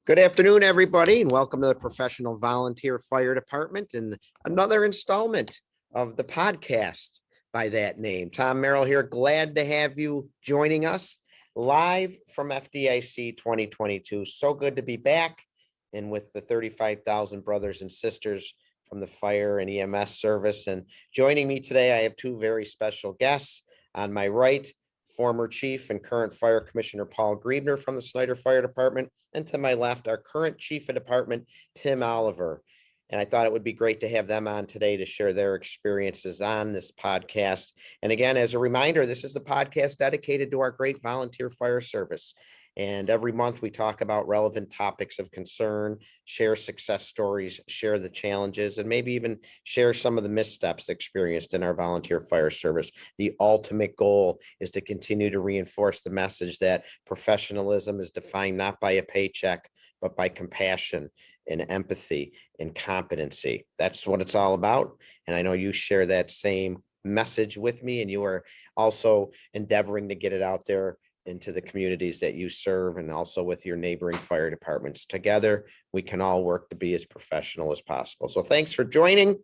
Good afternoon, everybody, and welcome to the Professional Volunteer Fire Department and another installment of the podcast by that name. Tom Merrill here. Glad to have you joining us live from FDIC 2022. So good to be back and with the 35,000 brothers and sisters from the fire and EMS service. And joining me today, I have two very special guests. On my right, former chief and current fire commissioner Paul Griebner from the Snyder Fire Department, and to my left, our current chief of department, Tim Oliver. And I thought it would be great to have them on today to share their experiences on this podcast. And again, as a reminder, this is the podcast dedicated to our great volunteer fire service. And every month we talk about relevant topics of concern, share success stories, share the challenges, and maybe even share some of the missteps experienced in our volunteer fire service. The ultimate goal is to continue to reinforce the message that professionalism is defined not by a paycheck, but by compassion and empathy and competency. That's what it's all about. And I know you share that same message with me, and you are also endeavoring to get it out there into the communities that you serve, and also with your neighboring fire departments. Together, we can all work to be as professional as possible. So thanks for joining,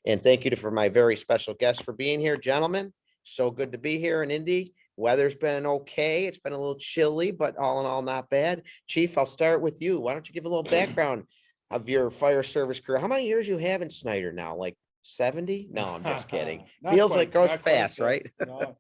and thank you for my very special guests for being here. Gentlemen, so good to be here in Indy. Weather's been okay. It's been a little chilly, but all in all, not bad. Chief, I'll start with you. Why don't you give a little background of your fire service career? How many years you have in Snyder now? Like 70? No, I'm just kidding. Feels like it goes fast, right? No,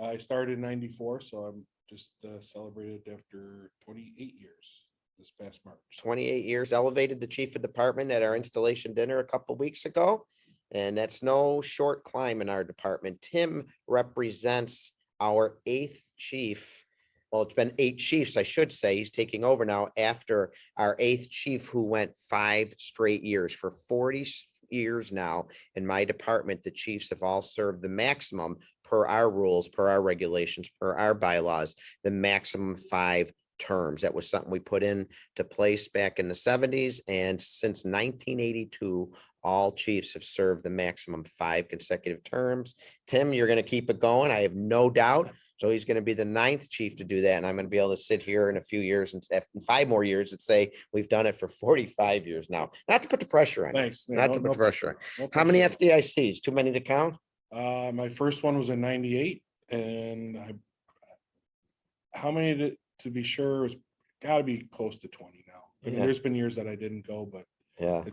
I started in 94, so I'm just celebrated after 28 years this past March. 28 years, elevated the chief of department at our installation dinner a couple of weeks ago. And that's no short climb in our department. Tim represents our 8th chief. Well, it's been 8 chiefs, I should say. He's taking over now after our 8th chief, who went 5 straight years. For 40 years now in my department, the chiefs have all served the maximum per our rules, per our regulations, per our bylaws, the maximum 5 terms. That was something we put into place back in the 70s. And since 1982, all chiefs have served the maximum 5 consecutive terms. Tim, you're going to keep it going, I have no doubt. So he's going to be the 9th chief to do that. And I'm going to be able to sit here in a few years and 5 more years and say, we've done it for 45 years now. Not to put the pressure on. Thanks. You. Not to put the pressure on. How many FDICs? Too many to count? My first one was in 98. And how many to be sure is got to be close to 20 now. I mean, there's been years that I didn't go, but yeah,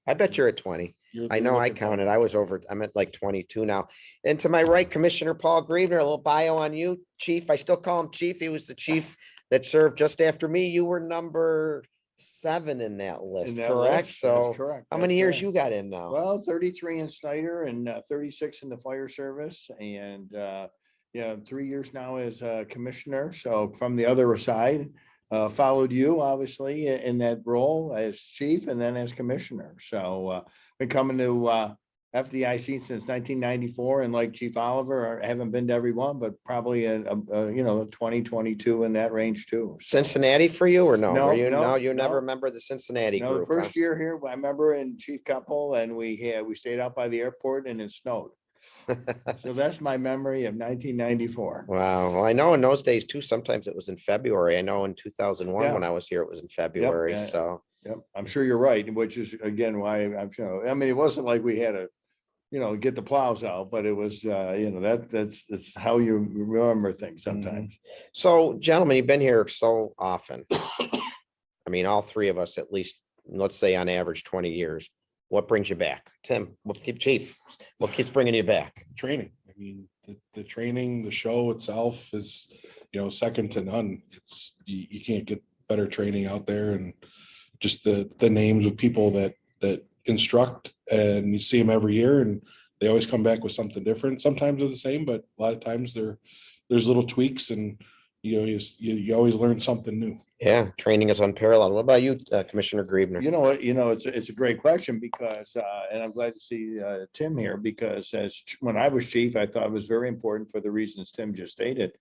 I bet you're at 20. I know I counted. I'm at like 22 now. And to my right, Commissioner Paul Griebner, a little bio on you, Chief. I still call him Chief. He was the chief that served just after me. You were number 7 in that list, correct? So correct. How many years you got in now? Well, 33 in Snyder and 36 in the fire service. And 3 years now as a commissioner. So from the other side, followed you obviously in that role as chief and then as commissioner. So been coming to FDIC since 1994, and like Chief Oliver, I haven't been to every one, but probably 2022 in that range too. So, Cincinnati for you or no? No, Were you, no, you never no. remember the Cincinnati no, group? the first year here, I remember in Chief Couple, and we stayed out by the airport and it snowed. So that's my memory of 1994. Wow. Well, I know in those days too, sometimes it was in February. I know in 2001 Yeah. when I was here, it was in February. yeah. So Yep, I'm sure you're right, which is again why I'm sure. I mean, it wasn't like we had to, get the plows out, but it was, that's how you remember things sometimes. So, gentlemen, you've been here so often. I mean, all 3 of us, at least, let's say on average, 20 years. What brings you back? Tim, what keeps bringing you back? Training. I mean, the training, the show itself is, second to none. It's you can't get better training out there, and just the names of people that instruct, and you see them every year, and they always come back with something different. Sometimes they're the same, but a lot of times there's little tweaks, and you always learn something new. Yeah, training is unparalleled. What about you, Commissioner Griebner? It's a great question because, and I'm glad to see Tim here, because when I was chief, I thought it was very important for the reasons Tim just stated.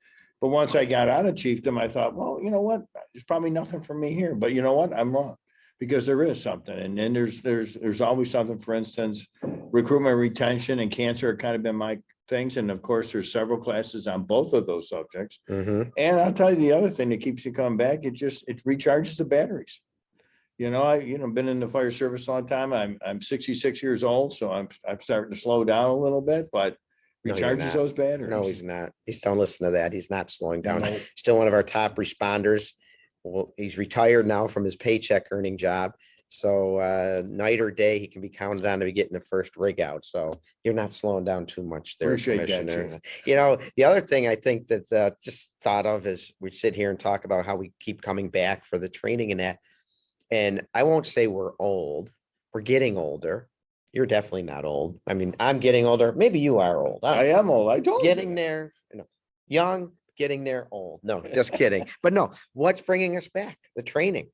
But once I got out of chiefdom, I thought, well, you know what? There's probably nothing for me here. But you know what? I'm wrong, because there is something, and then there's always something. For instance, recruitment retention and cancer have kind of been my things, and of course, there's several classes on both of those subjects. Mhm. And I'll tell you the other thing that keeps you coming back. It recharges the batteries. been in the fire service a long time. I'm 66 years old, so I'm starting to slow down a little bit, but No, you're recharges not. those batteries. No, he's not. He's don't listen to that. He's not slowing down. No. Still one of our top responders. Well, he's retired now from his paycheck earning job. So night or day, he can be counted on to be getting the first rig out. So you're not slowing down too much there, Appreciate that, Commissioner. The other thing I think that just thought of is we sit here and talk about how we keep coming back for the training and that. And I won't say we're old. We're getting older. You're definitely not old. I mean, I'm getting older. Maybe you are old. I am old. I told you. Getting there, young, getting there, old. No, just kidding. But no, what's bringing us back? The training.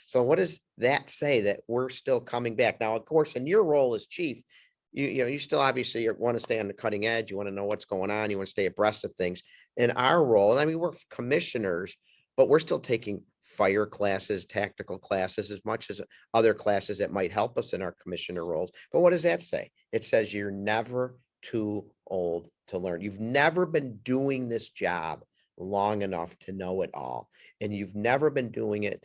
So what does that say that we're still coming back? Now, of course, in your role as chief, you still obviously want to stay on the cutting edge. You want to know what's going on. You want to stay abreast of things. In our role, I mean, we're commissioners, but we're still taking fire classes, tactical classes, as much as other classes that might help us in our commissioner roles. But what does that say? It says you're never too old to learn. You've never been doing this job long enough to know it all. And you've never been doing it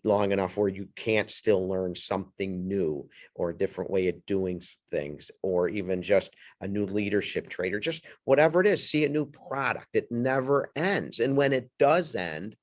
long enough where you can't still learn something new or a different way of doing things, or even just a new leadership trait, or just whatever it is, see a new product. It never ends. And when it does end,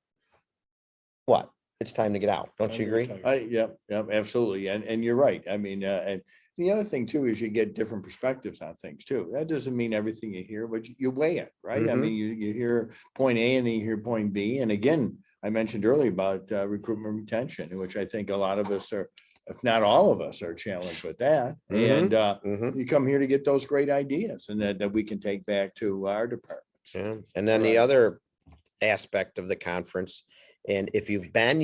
what? It's time to get out. Don't you agree? Yep, absolutely. And you're right. I mean, and the other thing too is you get different perspectives on things too. That doesn't mean everything you hear, but you weigh it, right? I Mhm. mean, you hear point A and then you hear point B. And again, I mentioned earlier about recruitment retention, which I think a lot of us are, if not all of us, are challenged with that. And Mhm. you come here to get those great ideas and that we can take back to our departments. Yeah. And then the Right. other aspect of the conference, and if you've been,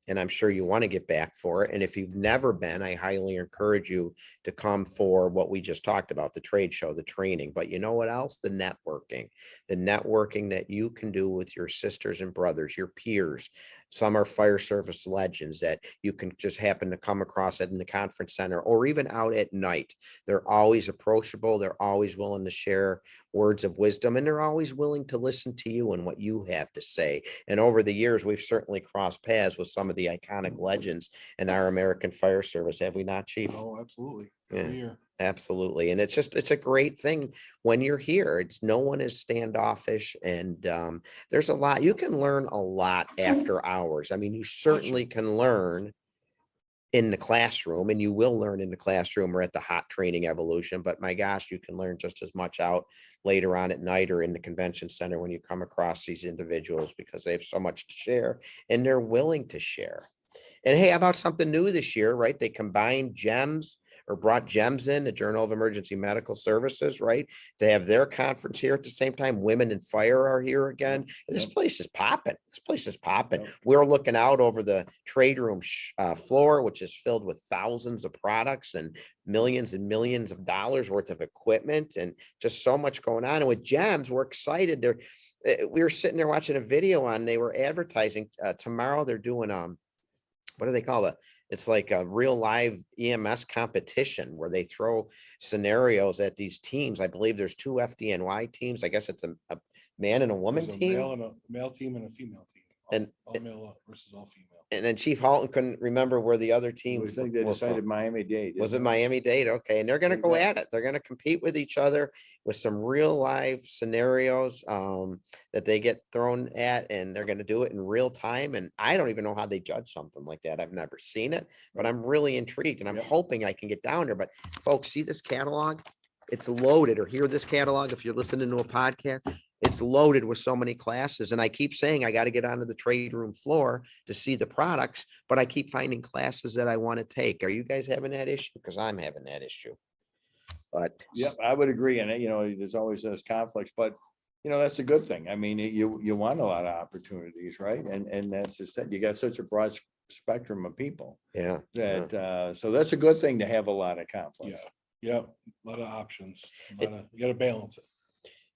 and I'm sure you want to get back for it. And if you've never been, I highly encourage you to come for what we just talked about, the trade show, the training. But you know what else? The networking that you can do with your sisters and brothers, your peers. Some are fire service legends that you can just happen to come across in the conference center or even out at night. They're always approachable. They're always willing to share words of wisdom, and they're always willing to listen to you and what you have to say. And over the years, we've certainly crossed paths with some of the iconic legends in our American fire service, have we not, Chief? Oh, absolutely. Yeah. Every year. Absolutely. And it's a great thing when you're here. It's no one is standoffish, and there's a lot, you can learn a lot after hours. I mean, you certainly can learn in the classroom, and you will learn in the classroom or at the hot training evolution, but my gosh, you can learn just as much out later on at night or in the convention center when you come across these individuals, because they have so much to share and they're willing to share. And hey, how about something new this year, right? They combined GEMS, or brought GEMS in, the Journal of Emergency Medical Services, right? To have their conference here at the same time. Women in Fire are here again. This place is popping. Yep. We're looking out over the trade room floor, which is filled with thousands of products and millions of dollars worth of equipment, and just so much going on. And with GEMS, we're excited. We were sitting there watching a video on, they were advertising tomorrow. They're doing what do they call it? It's like a real live EMS competition where they throw scenarios at these teams. I believe there's 2 FDNY teams. I guess it's a man and a woman There's a team. male team and a female team. And- all male versus all female. And then Chief Halton couldn't remember where the other I teams think they were decided from. Miami-Dade. Was it Miami-Dade? Okay. And they're going to go at Exactly. it. They're going to compete with each other with some real live scenarios that they get thrown at, and they're going to do it in real time. And I don't even know how they judge something like that. I've never seen it, but I'm really intrigued, and I'm Yep. hoping I can get down there. But folks, see this catalog? It's loaded, or hear this catalog if you're listening to a podcast. It's loaded with so many classes. And I keep saying I got to get onto the trade room floor to see the products, but I keep finding classes that I want to take. Are you guys having that issue? Because I'm having that issue. But Yep, I would agree. And there's always those conflicts, but that's a good thing. I mean, you want a lot of opportunities, right? And that's just that you got such a broad spectrum of people yeah, that, so that's a good thing to have a lot of conflicts. Yeah. A lot of options. You got to balance it.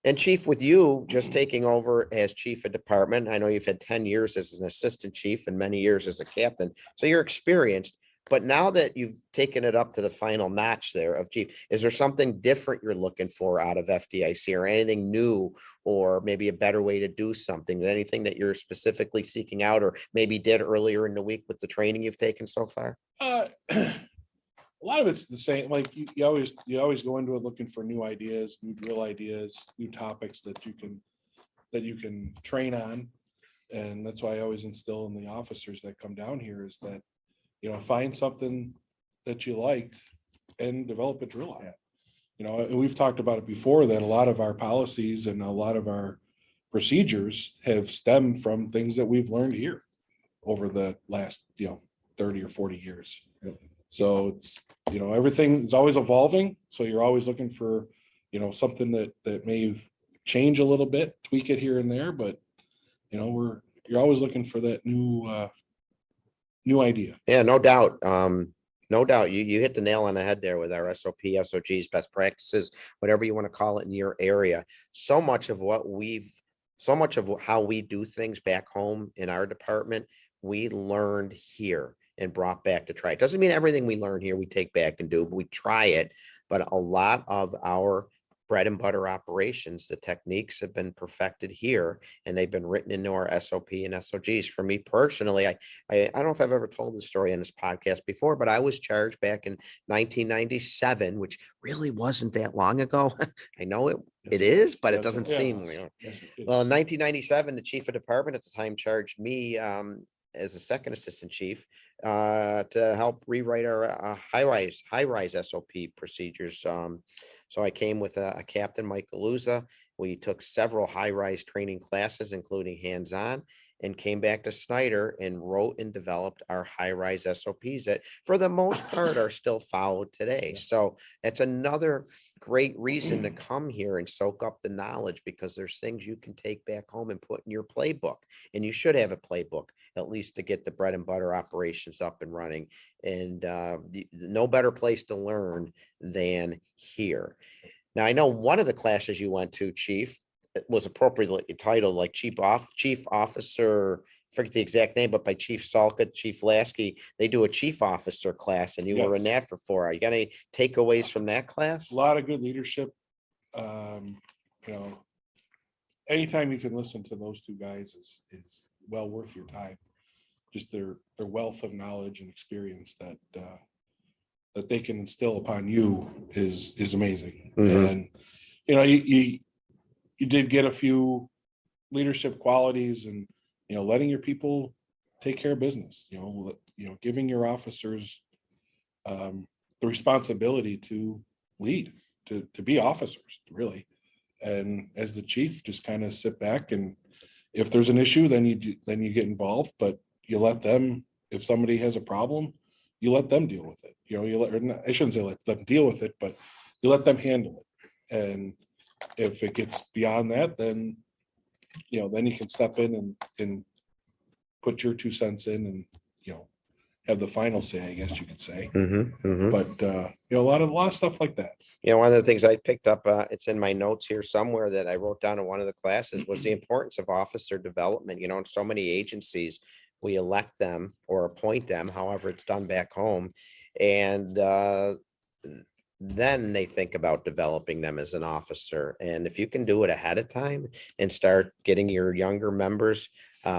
And Chief, with you just taking over as chief of department, I know you've had 10 years as an assistant chief and many years as a captain, so you're experienced. But now that you've taken it up to the final notch there of chief, is there something different you're looking for out of FDIC or anything new, or maybe a better way to do something? Anything that you're specifically seeking out or maybe did earlier in the week with the training you've taken so far? A lot of it's the same. Like you always go into it looking for new ideas, new drill ideas, new topics that you can train on. And that's why I always instill in the officers that come down here is that, find something that you like and develop a drill on it. And we've talked about it before that a lot of our policies and a lot of our procedures have stemmed from things that we've learned here over the last, 30 or 40 years. Yep. So it's, everything is always evolving. So you're always looking for, something that may change a little bit, tweak it here and there, but you're always looking for that new idea. Yeah, no doubt. No doubt. You hit the nail on the head there with our SOP, SOGs, best practices, whatever you want to call it in your area. So much of how we do things back home in our department, we learned here and brought back to try. It doesn't mean everything we learn here we take back and do, but we try it. But a lot of our bread and butter operations, the techniques have been perfected here and they've been written into our SOP and SOGs. For me personally, I don't know if I've ever told the story on this podcast before, but I was charged back in 1997, which really wasn't that long ago. I know it is, but it doesn't seem. Well, in 1997, the chief of department at the time charged me as a second assistant chief to help rewrite our high-rise SOP procedures. So I came with a captain, Mike Galuza. We took several high-rise training classes, including hands-on, and came back to Snyder and wrote and developed our high-rise SOPs that for the most part are still followed today. So that's another great reason to come here and soak up the knowledge, because there's things you can take back home and put in your playbook. And you should have a playbook, at least to get the bread and butter operations up and running. And no better place to learn than here. Now, I know one of the classes you went to, Chief, was appropriately titled like chief officer, forget the exact name, but by Chief Salka, Chief Lasky, they do a chief officer class, and you were in that for 4 hours. You got any takeaways from that class? A lot of good leadership. Anytime you can listen to those two guys is well worth your time. Just their wealth of knowledge and experience that they can instill upon you is amazing. And you did get a few leadership qualities and letting your people take care of business, giving your officers the responsibility to lead, to be officers, really. And as the chief, just kind of sit back, and if there's an issue, then you get involved, but you let them, if somebody has a problem, you let them deal with it. I shouldn't say let them deal with it, but you let them handle it. And if it gets beyond that, then then you can step in and put your 2 cents in and have the final say, I guess you could say. But a lot of stuff like that. One of the things I picked up, it's in my notes here somewhere that I wrote down in one of the classes, was the importance of officer development. In so many agencies, we elect them or appoint them, however it's done back home, and then they think about developing them as an officer. And if you can do it ahead of time and start getting your younger members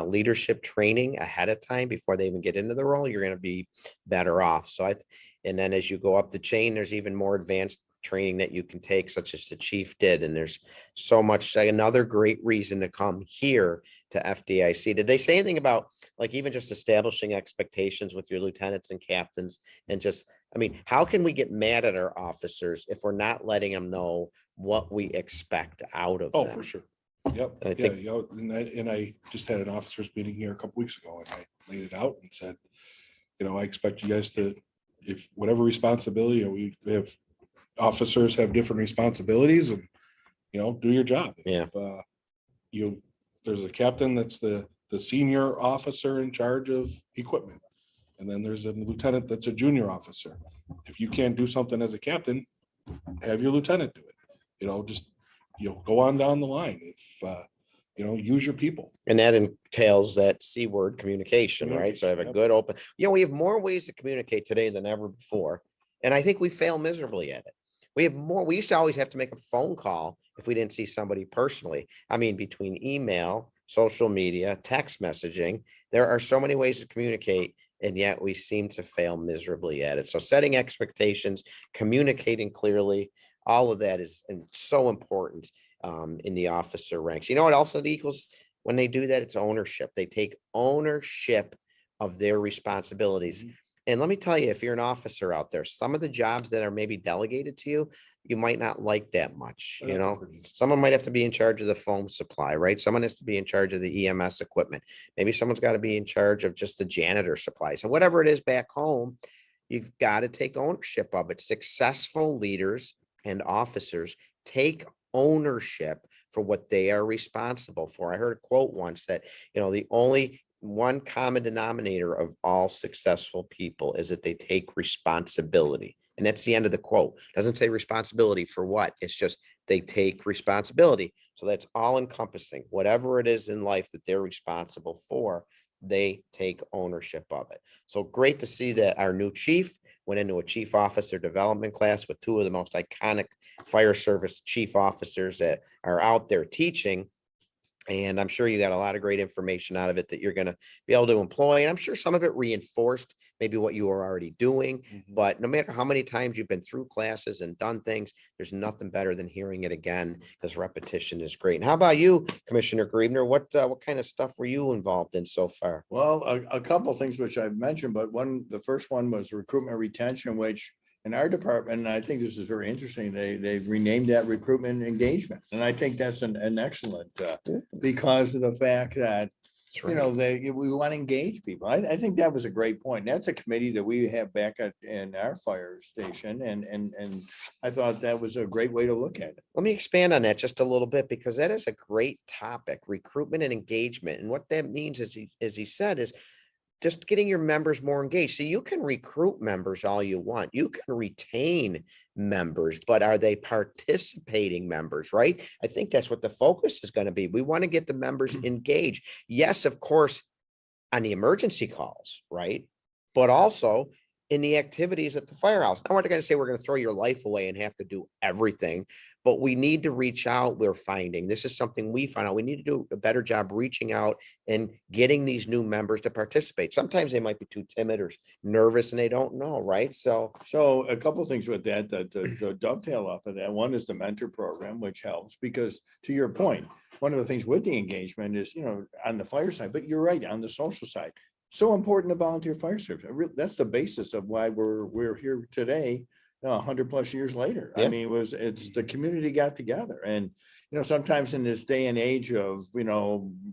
leadership training ahead of time before they even get into the role, you're going to be better off. And then as you go up the chain, there's even more advanced training that you can take, such as the chief did. And there's so much, another great reason to come here to FDIC. Did they say anything about like even just establishing expectations with your lieutenants and captains, and just, how can we get mad at our officers if we're not letting them know what we expect out of them? For sure. Yep. I think, and I just had an officers meeting here a couple weeks ago, and I laid it out and said, I expect you guys to, if whatever responsibility, we have officers have different responsibilities, and do your job. Yeah. If there's a captain that's the senior officer in charge of equipment, and then there's a lieutenant that's a junior officer. If you can't do something as a captain, have your lieutenant do it. Just go on down the line. If use your people. And that entails that C word, communication, right? So I have a Yep. good open, we have more ways to communicate today than ever before. And I think we fail miserably at it. We have more, we used to always have to make a phone call if we didn't see somebody personally. I mean, between email, social media, text messaging, there are so many ways to communicate, and yet we seem to fail miserably at it. So setting expectations, communicating clearly, all of that is so important in the officer ranks. You know what else it equals when they do that? It's ownership. They take ownership of their responsibilities. Mhm. And let me tell you, if you're an officer out there, some of the jobs that are maybe delegated to you, you might not like that much. Someone might have to be in charge of the foam supply, right? Someone has to be in charge of the EMS equipment. Maybe someone's got to be in charge of just the janitor supplies. So whatever it is back home, you've got to take ownership of it. Successful leaders and officers take ownership for what they are responsible for. I heard a quote once that, the only one common denominator of all successful people is that they take responsibility. And that's the end of the quote. Doesn't say responsibility for what, it's just they take responsibility. So that's all encompassing. Whatever it is in life that they're responsible for, they take ownership of it. So great to see that our new chief went into a chief officer development class with two of the most iconic fire service chief officers that are out there teaching. And I'm sure you got a lot of great information out of it that you're going to be able to employ. And I'm sure some of it reinforced maybe what you were already doing. Mhm. But no matter how many times you've been through classes and done things, there's nothing better than hearing it again, because repetition is great. And how about you, Commissioner Griebner? What kind of stuff were you involved in so far? Well, a couple of things which I've mentioned, but the first one was recruitment retention, which in our department, and I think this is very interesting, they've renamed that recruitment engagement. And I think that's an excellent, because of the fact that, That's right. we want to engage people. I think that was a great point. That's a committee that we have back in our fire station. And I thought that was a great way to look at it. Let me expand on that just a little bit, because that is a great topic, recruitment and engagement. And what that means is, as he said, is just getting your members more engaged. So you can recruit members all you want. You can retain members, but are they participating members, right? I think that's what the focus is going to be. We want to get the members engaged. Yes, of course, on the emergency calls, right? But also in the activities at the firehouse. I'm not going to say we're going to throw your life away and have to do everything, but we need to reach out. We're finding this is something we find out. We need to do a better job reaching out and getting these new members to participate. Sometimes they might be too timid or nervous and they don't know, right? So A couple of things with that, to dovetail off of that. One is the mentor program, which helps because, to your point, one of the things with the engagement is, on the fire side, but you're right, on the social side, so important to volunteer fire service. That's the basis of why we're here today, 100+ years later. I Yeah. mean, it's the community got together. And sometimes in this day and age of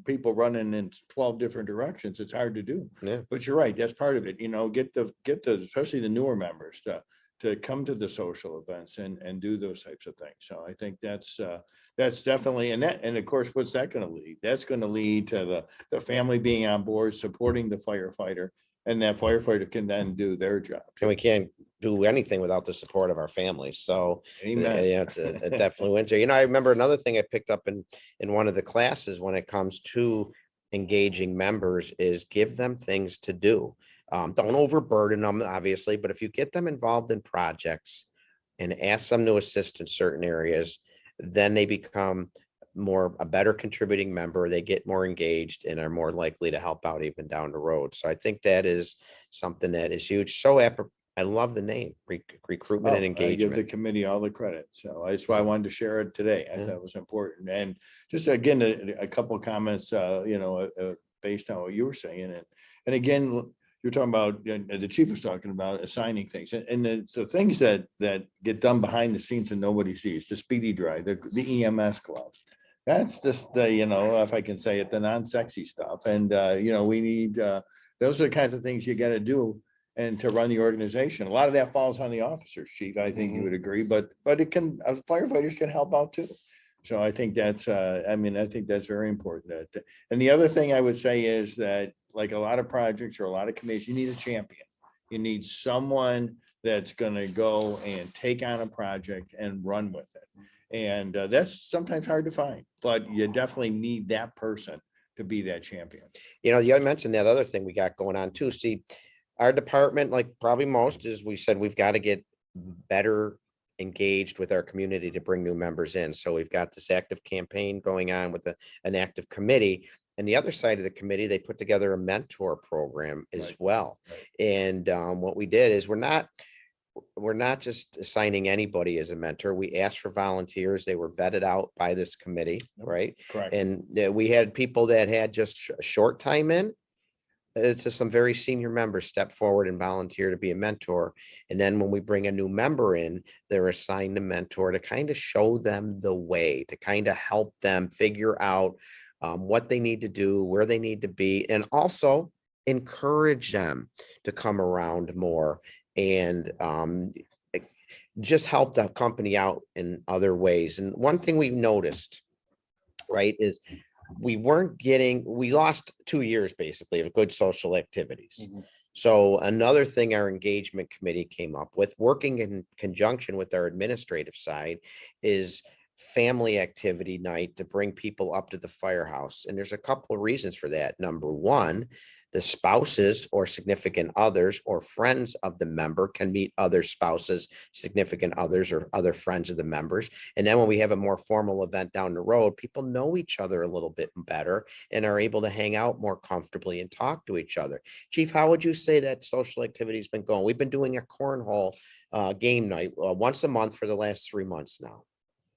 people running in 12 different directions, it's hard to do. yeah. But you're right, that's part of it. Get the especially the newer members to come to the social events and do those types of things. So I think that's definitely, and of course, what's that going to lead? That's going to lead to the family being on board, supporting the firefighter, and that firefighter can then do their job. And we can't do anything without the support of our families. So Amen. yeah, it's a definitely winter. I remember another thing I picked up in one of the classes when it comes to engaging members is give them things to do. Don't overburden them, obviously, but if you get them involved in projects and ask them to assist in certain areas, then they become a better contributing member. They get more engaged and are more likely to help out even down the road. So I think that is something that is huge. So I love the name, recruitment and I give the engagement. committee all the credit. So that's why I wanted to share it today. I Yeah. thought it was important. And just again, a couple of comments, based on what you were saying. And again, you're talking about, the chief was talking about assigning things and the things that get done behind the scenes and nobody sees, the speedy drive, the EMS gloves. That's just the, if I can say it, the non-sexy stuff. And, we need, those are the kinds of things you got to do and to run the organization. A lot of that falls on the officers, chief. I think you would agree, but firefighters can help out too. So I think that's, I think that's very important. And the other thing I would say is that, like a lot of projects or a lot of committees, you need a champion. You need someone that's going to go and take on a project and run with it. And that's sometimes hard to find. but you definitely need that person to be that champion. You know, you mentioned that other thing we got going on too. See, our department, like probably most, is we said we've got to get better engaged with our community to bring new members in. So we've got this active campaign going on with an active committee. And the other side of the committee, they put together a mentor program as Right. well. Right. And what we did is we're not just assigning anybody as a mentor. We asked for volunteers. They were vetted out by this committee, Yep. right? Correct. And we had people that had just a short time in. To some very senior members step forward and volunteer to be a mentor. And then when we bring a new member in, they're assigned a mentor to kind of show them the way, to kind of help them figure out what they need to do, where they need to be, and also encourage them to come around more and just help the company out in other ways. And one thing we've noticed, right, is we lost 2 years basically of good social activities. Mhm. So another thing our engagement committee came up with, working in conjunction with our administrative side, is family activity night to bring people up to the firehouse. And there's a couple of reasons for that. Number one, the spouses or significant others or friends of the member can meet other spouses, significant others, or other friends of the members. And then when we have a more formal event down the road, people know each other a little bit better and are able to hang out more comfortably and talk to each other. Chief, how would you say that social activity has been going? We've been doing a cornhole game night once a month for the last 3 months now.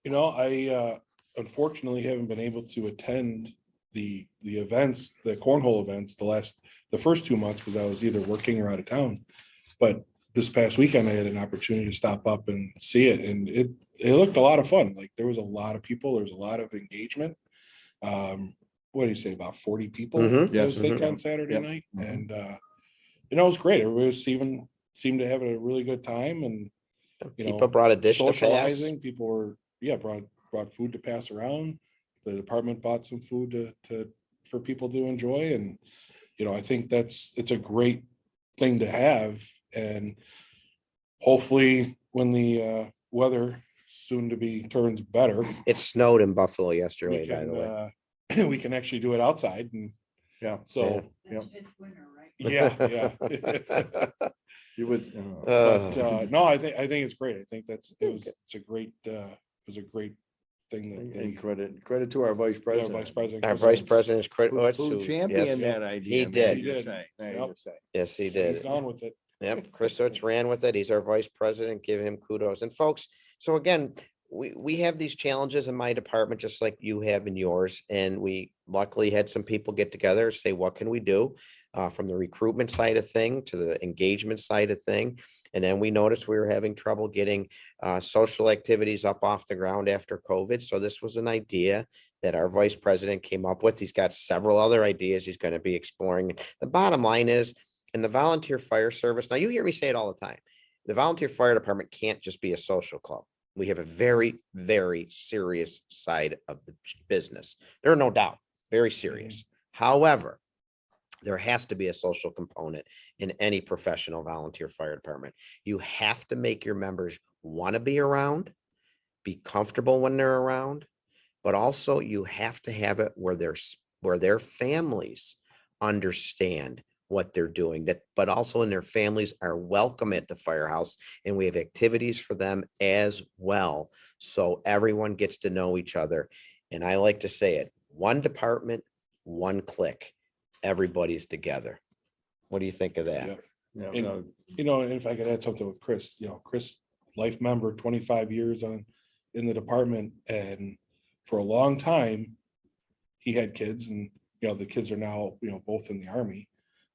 You know, I unfortunately haven't been able to attend the events, the cornhole events, the first 2 months because I was either working or out of town. But this past weekend, I had an opportunity to stop up and see it, and it looked a lot of fun. Like there was a lot of people, there was a lot of engagement. What do you say, about 40 people? Mhm. I Yes. think Mhm. on Saturday Yep. night, Mhm. and you know, it was great. Everybody seemed to have a really good time, and People brought a dish to pass. socializing. People were brought food to pass around. The department bought some food to for people to enjoy, and I think it's a great thing to have. And hopefully, when the weather soon to be turns better, It snowed in Buffalo we yesterday, by the way. can we can actually do it outside. And Yeah. so Yep. yeah. You would. But no, I think it's great. I think it's a great thing that And credit to our vice president. Vice president. Our Chris vice Evans, president, Who championed that idea. He may I did. He just did. say, may I Yep. just say. yes, he he's did. gone with it. Yep, Chris Oates ran with it. He's our vice president. Give him kudos. And folks, so again, we have these challenges in my department, just like you have in yours. And we luckily had some people get together, say, what can we do from the recruitment side of thing to the engagement side of thing. And then we noticed we were having trouble getting social activities up off the ground after COVID. So this was an idea that our vice president came up with. He's got several other ideas he's going to be exploring. The bottom line is, in the volunteer fire service, now you hear me say it all the time, the volunteer fire department can't just be a social club. We have a very, very serious side of the business. There are no doubt, very serious. However, there has to be a social component in any professional volunteer fire department. You have to make your members want to be around, be comfortable when they're around, but also you have to have it where their families understand what they're doing, but also in their families are welcome at the firehouse, and we have activities for them as well. So everyone gets to know each other. And I like to say it, one department, one click, everybody's together. What do you think of that? Yeah. Yeah, And, no, and if I could add something with Chris, Chris, life member, 25 years in the department, and for a long time, he had kids, and the kids are now both in the Army,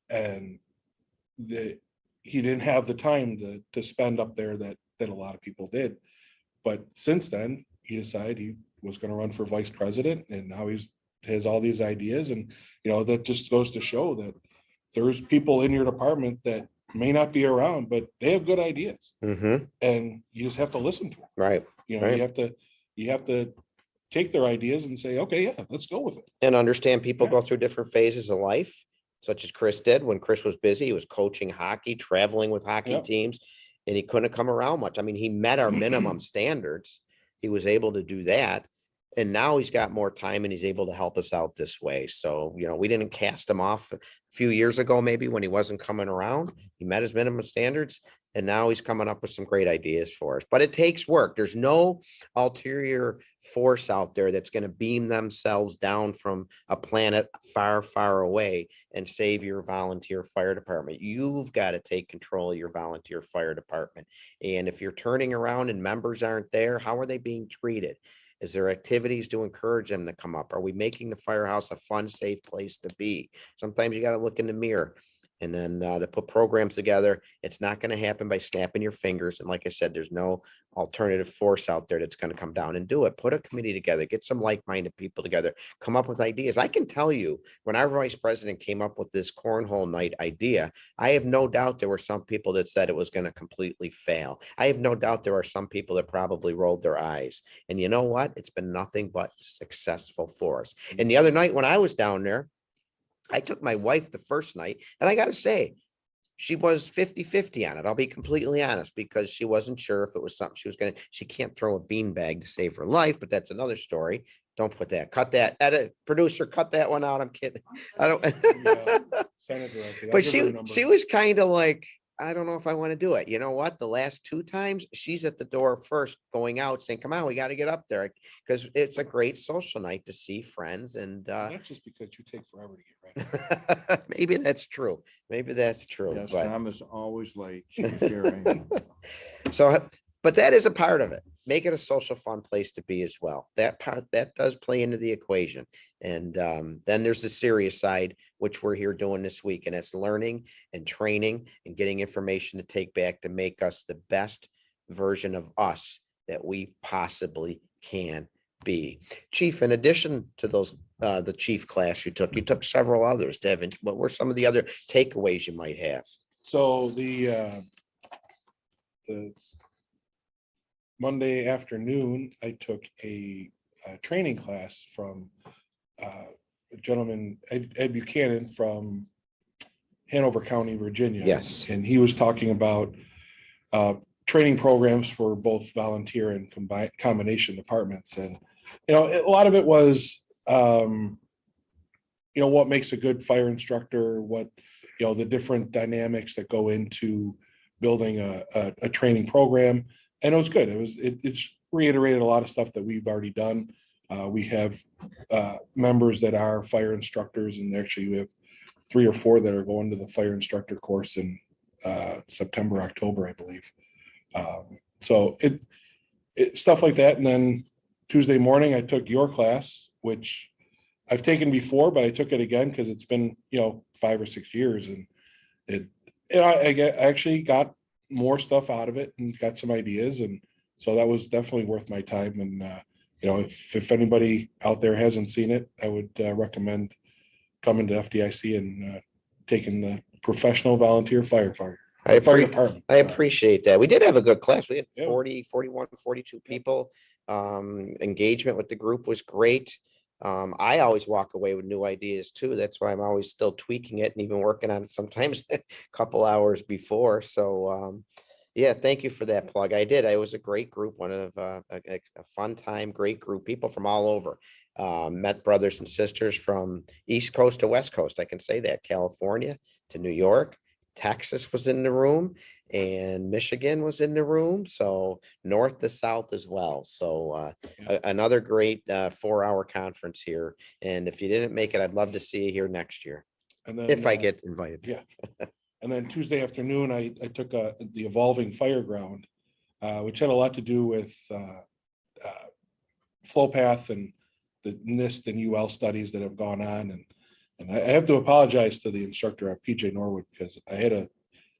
and he didn't have the time to spend up there that a lot of people did. But since then, he decided he was going to run for vice president, and now has all these ideas, and that just goes to show that there's people in your department that may not be around, but they have good ideas, Mm-hmm. and you just have to listen to them. Right. Right. You have to take their ideas and say, okay, yeah, let's go with it. And understand people Yeah. go through different phases of life, such as Chris did. When Chris was busy, he was coaching hockey, traveling with hockey Yep. teams, and he couldn't come around much. I mean, he met our minimum standards. He was able to do that. And now he's got more time and he's able to help us out this way. So, we didn't cast him off a few years ago, maybe when he wasn't coming around. He met his minimum standards and now he's coming up with some great ideas for us. But it takes work. There's no ulterior force out there that's going to beam themselves down from a planet far, far away and save your volunteer fire department. You've got to take control of your volunteer fire department. And if you're turning around and members aren't there, how are they being treated? Is there activities to encourage them to come up? Are we making the firehouse a fun, safe place to be? Sometimes you got to look in the mirror and then to put programs together. It's not going to happen by snapping your fingers. And like I said, there's no alternative force out there that's going to come down and do it. Put a committee together, get some like-minded people together, come up with ideas. I can tell you when our vice president came up with this cornhole night idea, I have no doubt there were some people that said it was going to completely fail. I have no doubt there are some people that probably rolled their eyes. And you know what? It's been nothing but successful for us. And the other night when I was down there, I took my wife the first night, and I got to say, she was 50-50 on it. I'll be completely honest, because she wasn't sure if it was something she can't throw a beanbag to save her life, but that's another story. Don't put that, cut that, edit, producer, cut that one out. I'm kidding. I don't. But she was kind of like, I don't know if I want to do it. You know what? The last 2 times she's at the door first going out saying, come on, we got to get up there, because it's a great social night to see friends. And not just because you take forever to get ready. maybe that's true. Maybe that's true. Yes, But Tom is always late. She's sharing. so, but that is a part of it. Make it a social, fun place to be as well. That part, that does play into the equation. And then there's the serious side, which we're here doing this week, and it's learning and training and getting information to take back to make us the best version of us that we possibly can be. Chief, in addition to those, the chief class you took several others, Devin. What were some of the other takeaways you might have? So the Monday afternoon, I took a training class from a gentleman, Ed Buchanan from Hanover County, Virginia. Yes. And he was talking about training programs for both volunteer and combination departments. And, a lot of it was, what makes a good fire instructor, what, the different dynamics that go into building a training program. And it was good. It's reiterated a lot of stuff that we've already done. We have members that are fire instructors, and actually we have 3 or 4 that are going to the fire instructor course in September, October, I believe. So it stuff like that. And then Tuesday morning, I took your class, which I've taken before, but I took it again because it's been 5 or 6 years, and I actually got more stuff out of it and got some ideas, and so that was definitely worth my time. And if anybody out there hasn't seen it, I would recommend coming to FDIC and taking the professional volunteer firefighter. Fire department. I appreciate that. We did have a good class. We had Yeah. 40, 41, 42 people. Engagement with the group was great. I always walk away with new ideas too. That's why I'm always still tweaking it and even working on it sometimes a couple hours before. So yeah, thank you for that plug. I did. It was a great group, one of a fun time, great group, people from all over. Met brothers and sisters from East Coast to West Coast. I can say that. California to New York, Texas was in the room, and Michigan was in the room. So north to south as well. So another great 4-hour conference here. And if you didn't make it, I'd love to see you here next year. And then, if I get invited. Yeah. And then Tuesday afternoon, I took the Evolving Fireground, which had a lot to do with flow path and the NIST and UL studies that have gone on. And I have to apologize to the instructor at PJ Norwood, because I had to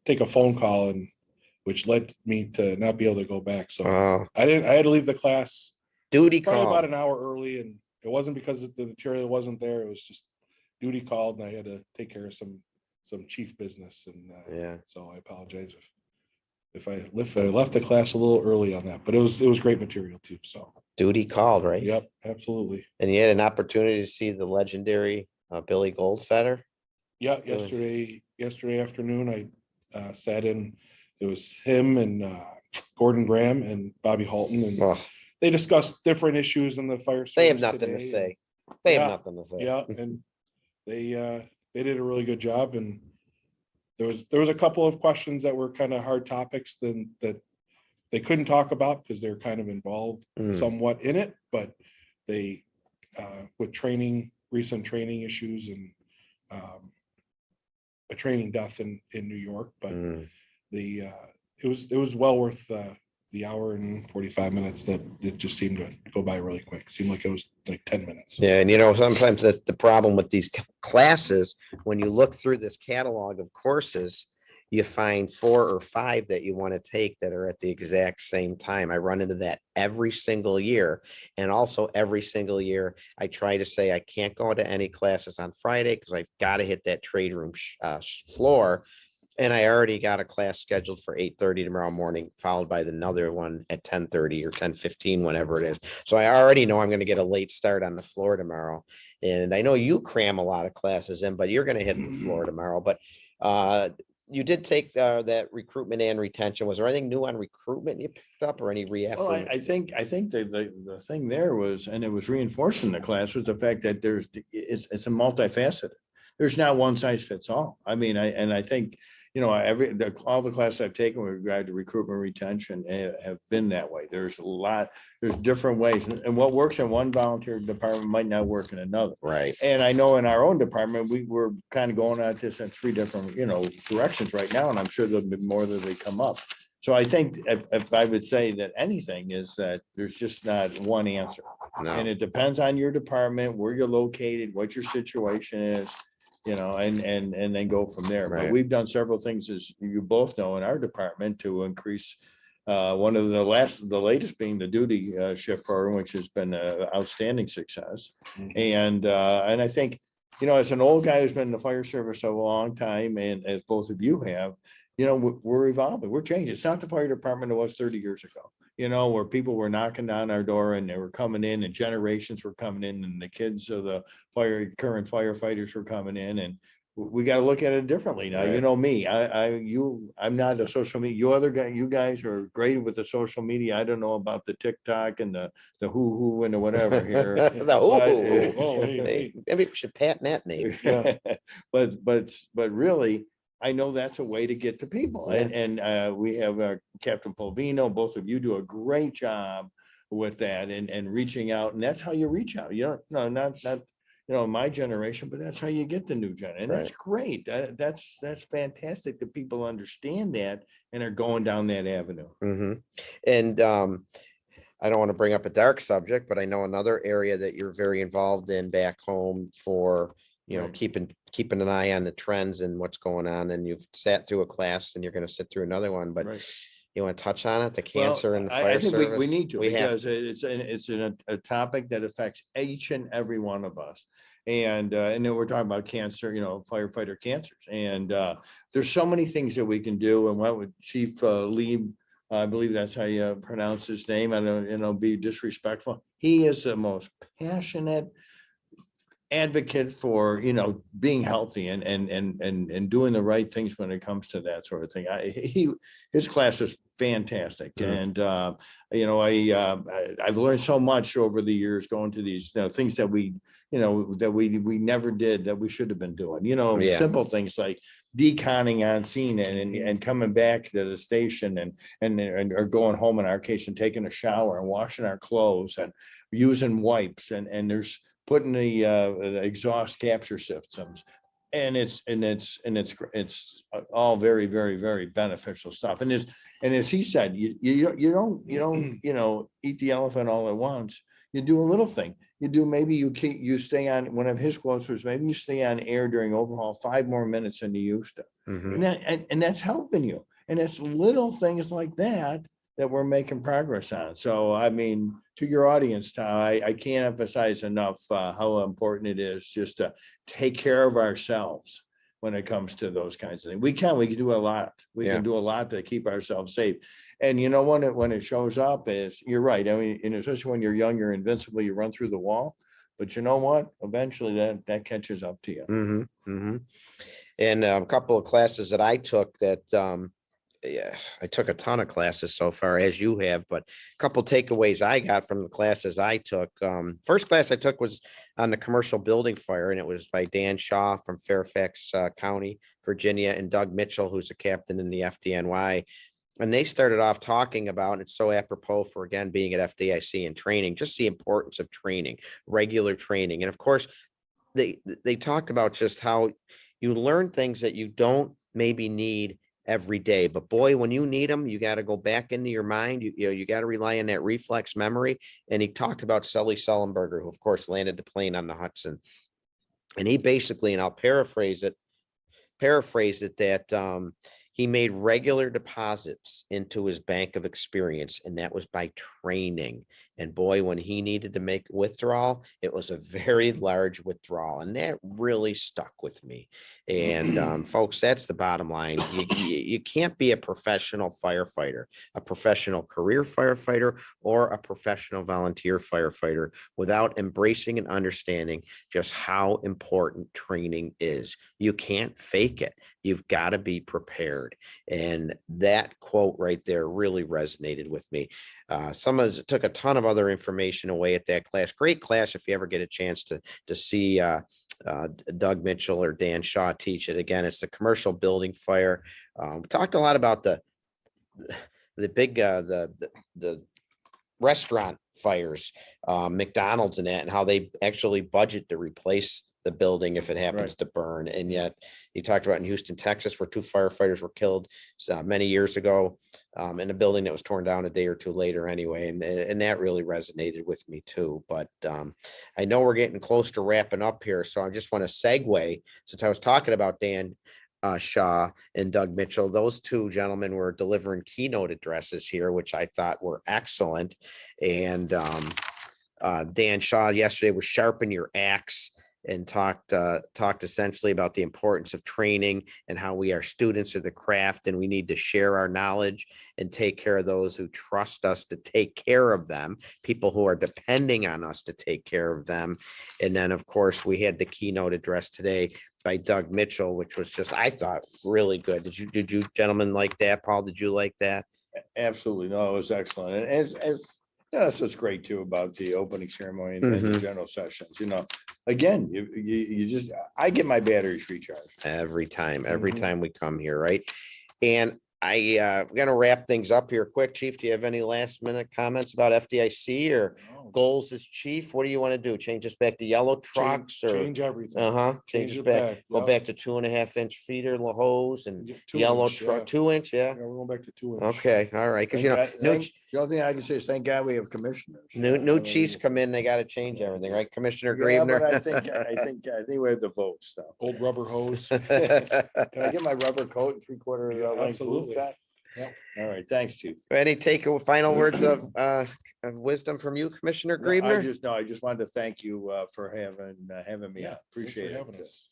take a phone call, and which led me to not be able to go back. So I had to leave the class duty probably call about an hour early, and it wasn't because the material wasn't there. It was just duty called, and I had to take care of some chief business. And yeah. So I apologize if I left the class a little early on that, but it was great material too. So duty called, right? Yep, absolutely. And you had an opportunity to see the legendary Billy Goldfetter. Yeah, yesterday afternoon, I sat in. It was him and Gordon Graham and Bobby Halton, and they discuss different issues in the fire service. They have nothing to today. say. They have Yeah, nothing to say. Yeah, and they did a really good job, and there was a couple of questions that were kind of hard topics that they couldn't talk about because they're kind of involved somewhat in it, but they with recent training issues and a training death in New York, but it was well worth the hour and 45 minutes that it just seemed to go by really quick. It seemed like it was like 10 minutes. Yeah, and you know, sometimes that's the problem with these classes. When you look through this catalog of courses, you find 4 or 5 that you want to take that are at the exact same time. I run into that every single year. And also every single year, I try to say I can't go to any classes on Friday because I've got to hit that trade room floor. And I already got a class scheduled for 8:30 tomorrow morning, followed by another one at 10:30 or 10:15, whenever it is. So I already know I'm going to get a late start on the floor tomorrow. And I know you cram a lot of classes in, but you're going to hit the floor tomorrow. But you did take that recruitment and retention. Was there anything new on recruitment you picked up or any Well, I think the thing there was, and it was reinforced in the class, was the fact that it's a multifaceted. There's not one size fits all. I mean, I think, you know, all the classes I've taken with regard to recruitment retention have been that way. There's different ways, and what works in one volunteer department might not work in another. Right. And I know in our own department, we're kind of going at this in 3 different, you know, directions right now, and I'm sure there'll be more that they come up. So I think if I would say that anything is that there's just not one answer. No. And it depends on your department, where you're located, what your situation is, you know, and then go from there. But Right. we've done several things, as you both know, in our department to increase. One of the latest being the duty shift program, which has been an outstanding success. And I think, you know, as an old guy who's been in the fire service a long time, and as both of you have, you know, we're evolving, we're changing. It's not the fire department it was 30 years ago, you know, where people were knocking down our door and they were coming in and generations were coming in and the kids of the current firefighters were coming in, and we got to look at it differently now. Right. You know me, I'm not a social media. You guys are great with the social media. I don't know about the TikTok and the who and the whatever here. The Oh, maybe we should patent that name. Yeah. but really, I know that's a way to get to people. Yeah. And we have Captain Polvino, both of you do a great job with that and reaching out. And that's how you reach out. You know, not you know, my generation, but that's how you get the new gen. And that's great. That's fantastic that people understand that and are going down that avenue. And I don't want to bring up a dark subject, but I know another area that you're very involved in back home for, you know, Right. keeping an eye on the trends and what's going on. And you've sat through a class and you're going to sit through another one, but Right. you want to touch on it, the Well, cancer and the I fire think service? we need to, We have because it's a topic that affects each and every one of us. And then we're talking about cancer, you know, firefighter cancers. And there's so many things that we can do. And what would Chief Lee, I believe that's how you pronounce his name. I don't, you know, be disrespectful. He is the most passionate advocate for, you know, being healthy and doing the right things when it comes to that sort of thing. His class is fantastic. And you know, I've learned so much over the years going to these, you know, things that we never did that we should have been doing, you know, simple things like deconning on scene and coming back to the station and or going home in our case and taking a shower and washing our clothes and using wipes and there's putting the exhaust capture systems, and it's all very, very, very beneficial stuff. And as he said, you don't you know, eat the elephant all at once. You do a little thing. Maybe you stay on, one of his quotes was, maybe you stay on air during overhaul 5 more minutes than you used to. And that's helping you. And it's little things like that we're making progress on. So, I mean, to your audience, Tom, I can't emphasize enough how important it is just to take care of ourselves when it comes to those kinds of things. We can do a lot. We can do a lot to keep ourselves safe. And you know, when it shows up, is, you're right. I mean, and especially when you're young, you're invincible, you run through the wall. But you know what? Eventually that catches up to you. And a couple of classes that I took that yeah, I took a ton of classes so far, as you have, but a couple takeaways I got from the classes I took. First class I took was on the commercial building fire, and it was by Dan Shaw from Fairfax County, Virginia, and Doug Mitchell, who's a captain in the FDNY. And they started off talking about, and it's so apropos for, again, being at FDIC and training, just the importance of training, regular training. And of course, they talked about just how you learn things that you don't maybe need every day, but boy, when you need them, you got to go back into your mind. You got to rely on that reflex memory. And he talked about Sully Sullenberger, who of course landed the plane on the Hudson. And he basically, and I'll paraphrase it, that he made regular deposits into his bank of experience, and that was by training. And boy, when he needed to make a withdrawal, it was a very large withdrawal, and that really stuck with me. And folks, that's the bottom line. You can't be a professional firefighter, a professional career firefighter, or a professional volunteer firefighter without embracing and understanding just how important training is. You can't fake it. You've got to be prepared. And that quote right there really resonated with me. Some of us took a ton of other information away at that class. Great class if you ever get a chance to see Doug Mitchell or Dan Shaw teach it. Again, it's the commercial building fire. We talked a lot about the big the restaurant fires, McDonald's and that, and how they actually budget to replace the building if it happens to burn. And yet he talked about in Houston, Texas, where 2 firefighters were killed many years ago in a building that was torn down a day or two later anyway. And that really resonated with me too. But I know we're getting close to wrapping up here. So I just want to segue, since I was talking about Dan Shaw and Doug Mitchell. Those 2 gentlemen were delivering keynote addresses here, which I thought were excellent. And Dan Shaw yesterday was Sharpen Your Axe, and talked essentially about the importance of training and how we are students of the craft, and we need to share our knowledge and take care of those who trust us to take care of them, people who are depending on us to take care of them. And then, of course, we had the keynote address today by Doug Mitchell, which was just, I thought, really good. Did you gentlemen like that? Paul, did you like that? Absolutely. No, it was excellent. And as yeah, that's what's great too about the opening ceremony and the general sessions. Again, you just, I get my batteries recharged every time we come here, right? And I'm gonna wrap things up here quick. Chief, do you have any last minute comments about FDIC or goals as chief? What do you want to do? Change us back to yellow trucks or change everything. Change us back. Go back to 2.5-inch feeder hose and yellow truck, 2-inch. Yeah. Yeah, we're going back to 2-inch. Okay. All right. Because the only thing I can say is thank God we have commissioners. New chiefs come in, they got to change everything, right? Commissioner Yeah, Griebner. but I think we have the votes though. Old rubber hose. Can I get my rubber coat and 3/4 length absolutely. boot back? Yep. All right, thanks, Chief. Any final words of wisdom from you, Commissioner Griebner? I just wanted to thank you for having me. Yeah, Appreciate thanks for it. having us.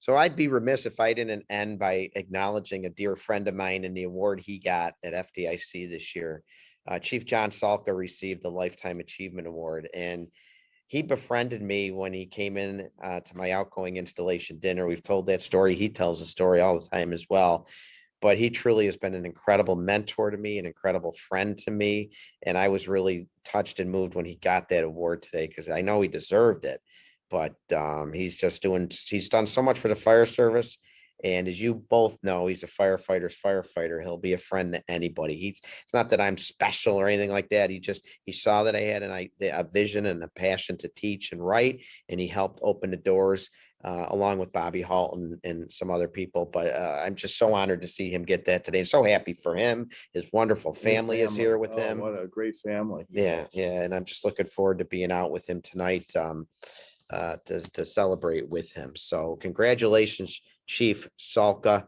So I'd be remiss if I didn't end by acknowledging a dear friend of mine and the award he got at FDIC this year. Chief John Salka received the Lifetime Achievement Award, and he befriended me when he came in to my outgoing installation dinner. We've told that story. He tells the story all the time as well. But he truly has been an incredible mentor to me, an incredible friend to me. And I was really touched and moved when he got that award today, because I know he deserved it. But he's done so much for the fire service. And as you both know, he's a firefighter's firefighter. He'll be a friend to anybody. It's not that I'm special or anything like that. He saw that I had a vision and a passion to teach and write, and he helped open the doors along with Bobby Halton and some other people. But I'm just so honored to see him get that today. So happy for him. His wonderful family is here with him. What a great family. Yeah. And I'm just looking forward to being out with him tonight to celebrate with him. So congratulations, Chief Salka.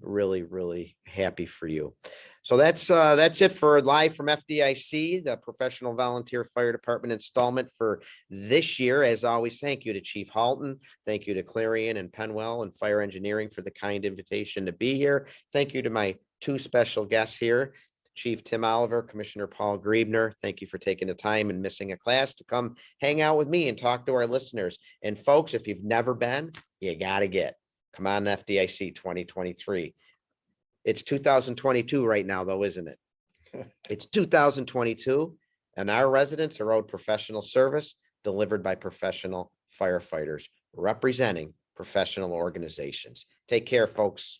Really, really happy for you. So that's it for live from FDIC, the Professional Volunteer Fire Department installment for this year. As always, thank you to Chief Halton. Thank you to Clarion and Penwell and Fire Engineering for the kind invitation to be here. Thank you to my 2 special guests here, Chief Tim Oliver, Commissioner Paul Griebner. Thank you for taking the time and missing a class to come hang out with me and talk to our listeners. And folks, if you've never been, you got to come on FDIC 2023. It's 2022 right now, though, isn't it? It's 2022, and our residents are owed professional service delivered by professional firefighters representing professional organizations. Take care, folks.